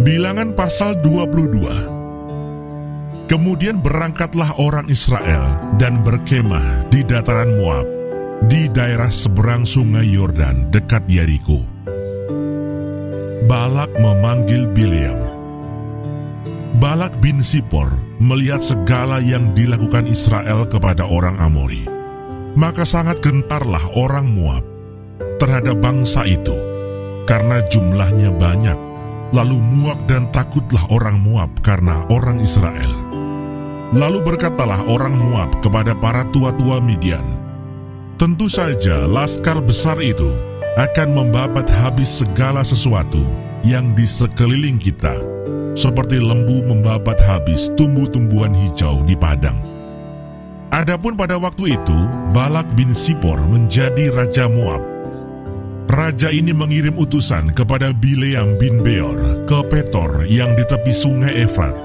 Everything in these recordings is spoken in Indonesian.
Bilangan pasal 22. Kemudian berangkatlah orang Israel dan berkemah di dataran Moab, di daerah seberang sungai Yordan dekat Yeriko. Balak memanggil Bileam. Balak bin Sipor melihat segala yang dilakukan Israel kepada orang Amori. Maka sangat gentarlah orang Moab terhadap bangsa itu, karena jumlahnya banyak. Lalu muak dan takutlah orang Moab karena orang Israel. Lalu berkatalah orang Moab kepada para tua-tua Midian, tentu saja laskar besar itu akan membabat habis segala sesuatu yang di sekeliling kita, seperti lembu membabat habis tumbuh-tumbuhan hijau di padang. Adapun pada waktu itu, Balak bin Sipor menjadi raja Moab. Raja ini mengirim utusan kepada Bileam bin Beor ke Petor yang di tepi sungai Efrat,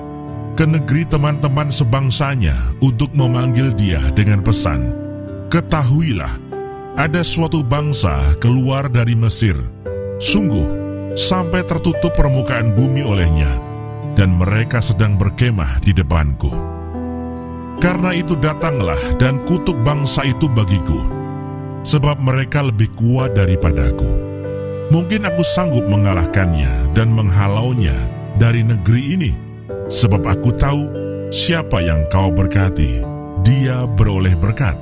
ke negeri teman-teman sebangsanya untuk memanggil dia dengan pesan, "Ketahuilah, ada suatu bangsa keluar dari Mesir, sungguh sampai tertutup permukaan bumi olehnya, dan mereka sedang berkemah di depanku. Karena itu datanglah dan kutuk bangsa itu bagiku, sebab mereka lebih kuat daripadaku. Mungkin aku sanggup mengalahkannya dan menghalaunya dari negeri ini, sebab aku tahu siapa yang kau berkati, dia beroleh berkat,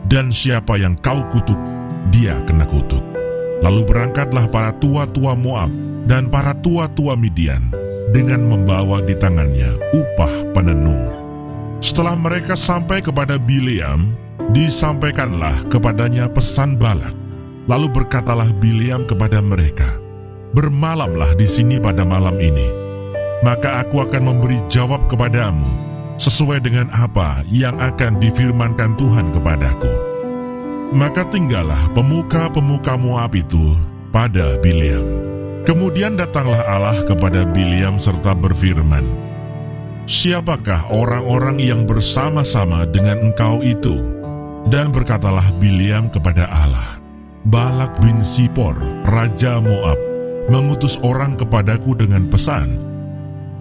dan siapa yang kau kutuk, dia kena kutuk." Lalu berangkatlah para tua-tua Moab dan para tua-tua Midian dengan membawa di tangannya upah penenung. Setelah mereka sampai kepada Bileam, disampaikanlah kepadanya pesan Balak. Lalu berkatalah Bileam kepada mereka, "Bermalamlah di sini pada malam ini, maka aku akan memberi jawab kepadamu sesuai dengan apa yang akan difirmankan Tuhan kepadaku." Maka tinggallah pemuka-pemuka Moab itu pada Bileam. Kemudian datanglah Allah kepada Bileam serta berfirman, "Siapakah orang-orang yang bersama-sama dengan engkau itu?" Dan berkatalah Bileam kepada Allah, "Balak bin Sipor, raja Moab, mengutus orang kepadaku dengan pesan,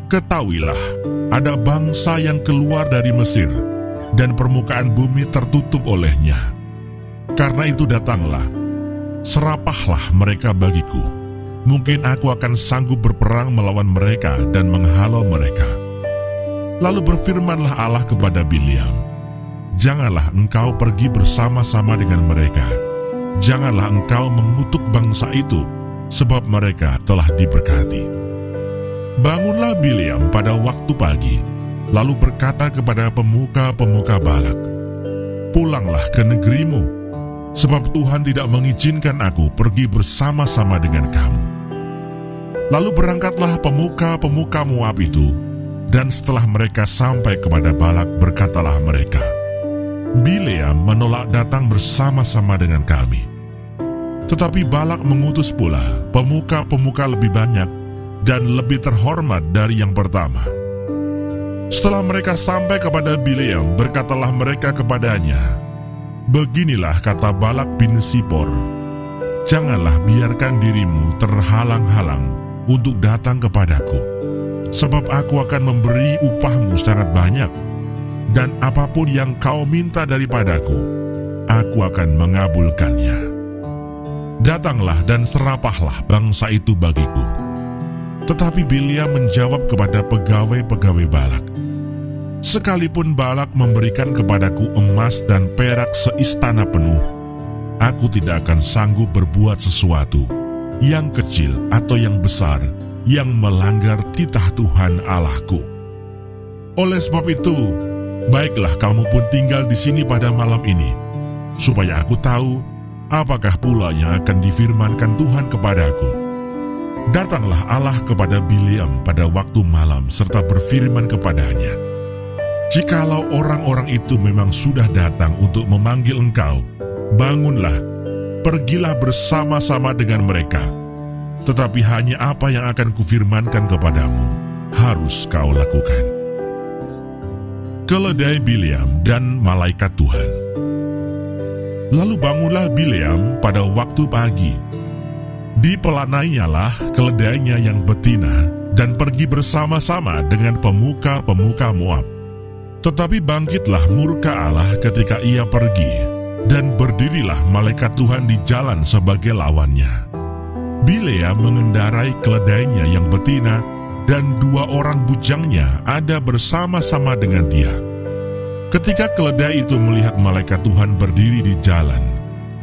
ketahuilah, ada bangsa yang keluar dari Mesir, dan permukaan bumi tertutup olehnya. Karena itu datanglah, serapahlah mereka bagiku. Mungkin aku akan sanggup berperang melawan mereka dan menghalau mereka." Lalu berfirmanlah Allah kepada Bileam, "Janganlah engkau pergi bersama-sama dengan mereka. Janganlah engkau mengutuk bangsa itu, sebab mereka telah diberkati." Bangunlah Bileam pada waktu pagi, lalu berkata kepada pemuka-pemuka Balak, "Pulanglah ke negerimu, sebab Tuhan tidak mengizinkan aku pergi bersama-sama dengan kamu." Lalu berangkatlah pemuka-pemuka Moab itu, dan setelah mereka sampai kepada Balak, berkatalah mereka, "Bileam menolak datang bersama-sama dengan kami." Tetapi Balak mengutus pula pemuka-pemuka lebih banyak dan lebih terhormat dari yang pertama. Setelah mereka sampai kepada Bileam, berkatalah mereka kepadanya, "Beginilah kata Balak bin Sipor, janganlah biarkan dirimu terhalang-halang untuk datang kepadaku, sebab aku akan memberi upahmu sangat banyak, dan apapun yang kau minta daripadaku, aku akan mengabulkannya. Datanglah dan serapahlah bangsa itu bagiku." Tetapi Bileam menjawab kepada pegawai-pegawai Balak, "Sekalipun Balak memberikan kepadaku emas dan perak seistana penuh, aku tidak akan sanggup berbuat sesuatu, yang kecil atau yang besar, yang melanggar titah Tuhan Allahku. Oleh sebab itu, baiklah kamu pun tinggal di sini pada malam ini, supaya aku tahu apakah pula yang akan difirmankan Tuhan kepadaku." Datanglah Allah kepada Bileam pada waktu malam serta berfirman kepadanya, "Jikalau orang-orang itu memang sudah datang untuk memanggil engkau, bangunlah, pergilah bersama-sama dengan mereka. Tetapi hanya apa yang akan kufirmankan kepadamu, harus kau lakukan." Keledai Bileam dan malaikat Tuhan. Lalu bangunlah Bileam pada waktu pagi. Dipelanainya lah keledainya yang betina dan pergi bersama-sama dengan pemuka-pemuka Moab. Tetapi bangkitlah murka Allah ketika ia pergi, dan berdirilah malaikat Tuhan di jalan sebagai lawannya. Bileam mengendarai keledainya yang betina, dan 2 orang bujangnya ada bersama-sama dengan dia. Ketika keledai itu melihat malaikat Tuhan berdiri di jalan,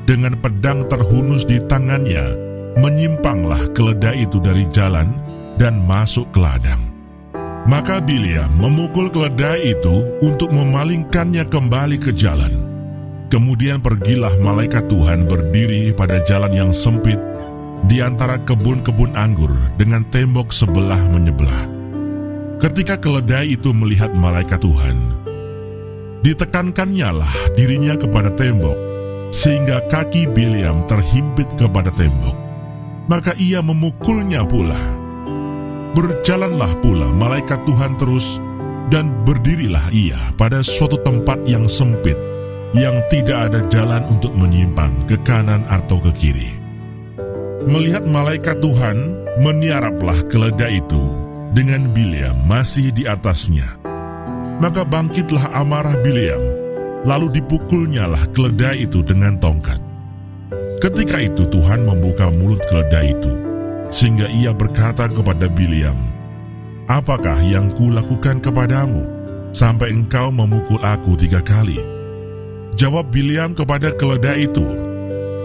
dengan pedang terhunus di tangannya, menyimpanglah keledai itu dari jalan dan masuk ke ladang. Maka Bileam memukul keledai itu untuk memalingkannya kembali ke jalan. Kemudian pergilah malaikat Tuhan berdiri pada jalan yang sempit di antara kebun-kebun anggur dengan tembok sebelah menyebelah. Ketika keledai itu melihat malaikat Tuhan, ditekankannya lah dirinya kepada tembok, sehingga kaki Bileam terhimpit kepada tembok. Maka ia memukulnya pula. Berjalanlah pula malaikat Tuhan terus, dan berdirilah ia pada suatu tempat yang sempit, yang tidak ada jalan untuk menyimpang ke kanan atau ke kiri. Melihat malaikat Tuhan, meniaraplah keledai itu dengan Bileam masih di atasnya. Maka bangkitlah amarah Bileam, lalu dipukulnyalah keledai itu dengan tongkat. Ketika itu Tuhan membuka mulut keledai itu, sehingga ia berkata kepada Bileam, "Apakah yang kulakukan kepadamu, sampai engkau memukul aku 3 kali?" Jawab Bileam kepada keledai itu,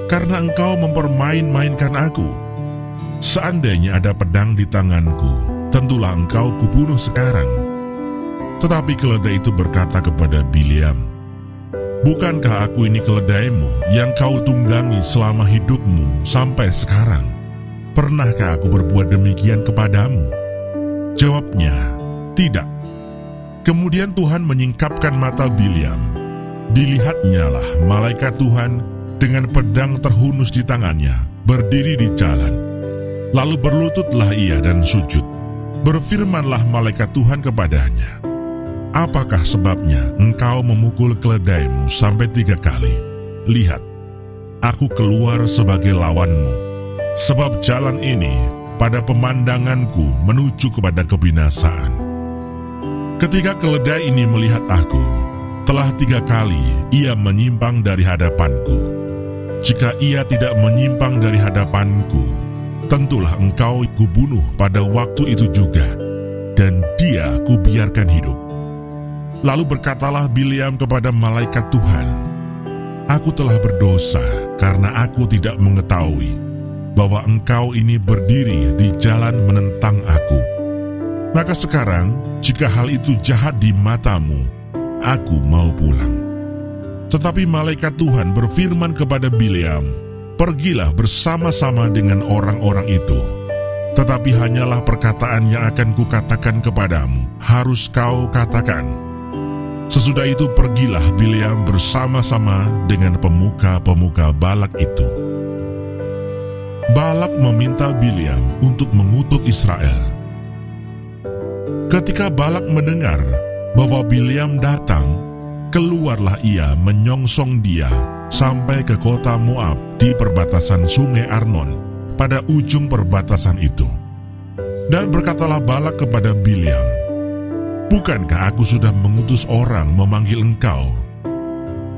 "Karena engkau mempermain-mainkan aku. Seandainya ada pedang di tanganku, tentulah engkau kubunuh sekarang." Tetapi keledai itu berkata kepada Bileam, "Bukankah aku ini keledaimu yang kau tunggangi selama hidupmu sampai sekarang? Pernahkah aku berbuat demikian kepadamu?" Jawabnya, "Tidak." Kemudian Tuhan menyingkapkan mata Bileam. Dilihatnyalah malaikat Tuhan dengan pedang terhunus di tangannya, berdiri di jalan. Lalu berlututlah ia dan sujud. Berfirmanlah malaikat Tuhan kepadanya, "Apakah sebabnya engkau memukul keledaimu sampai 3 kali? Lihat, aku keluar sebagai lawanmu, sebab jalan ini pada pemandanganku menuju kepada kebinasaan." Ketika keledai ini melihat aku, telah 3 kali ia menyimpang dari hadapanku. Jika ia tidak menyimpang dari hadapanku, tentulah engkau kubunuh pada waktu itu juga, dan dia kubiarkan hidup. Lalu berkatalah Bileam kepada malaikat Tuhan, "Aku telah berdosa karena aku tidak mengetahui bahwa engkau ini berdiri di jalan menentang aku. Maka sekarang, jika hal itu jahat di matamu, aku mau pulang." Tetapi malaikat Tuhan berfirman kepada Bileam, "Pergilah bersama-sama dengan orang-orang itu. Tetapi hanyalah perkataan yang akan kukatakan kepadamu, harus kau katakan." Sesudah itu pergilah Bileam bersama-sama dengan pemuka-pemuka Balak itu. Balak meminta Bileam untuk mengutuk Israel. Ketika Balak mendengar bahwa Bileam datang, keluarlah ia menyongsong dia sampai ke kota Moab di perbatasan sungai Arnon pada ujung perbatasan itu. Dan berkatalah Balak kepada Bileam, "Bukankah aku sudah mengutus orang memanggil engkau?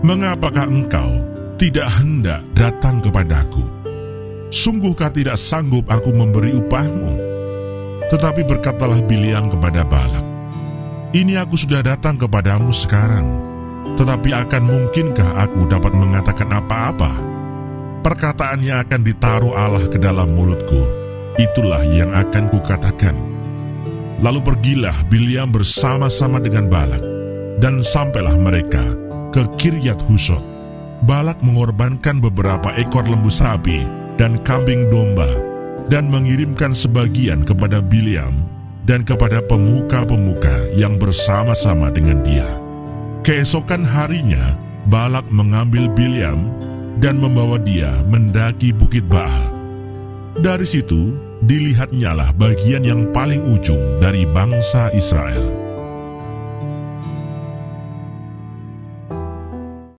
Mengapakah engkau tidak hendak datang kepadaku? Sungguhkah tidak sanggup aku memberi upahmu?" Tetapi berkatalah Bileam kepada Balak, "Ini aku sudah datang kepadamu sekarang. Tetapi akan mungkinkah aku dapat mengatakan apa-apa? Perkataan yang akan ditaruh Allah ke dalam mulutku, itulah yang akan kukatakan." Lalu pergilah Bileam bersama-sama dengan Balak, dan sampailah mereka ke Kiryat Husot. Balak mengorbankan beberapa ekor lembu sapi dan kambing domba, dan mengirimkan sebagian kepada Bileam dan kepada pemuka-pemuka yang bersama-sama dengan dia. Keesokan harinya, Balak mengambil Bileam dan membawa dia mendaki Bukit Baal. Dari situ, dilihatnyalah bagian yang paling ujung dari bangsa Israel.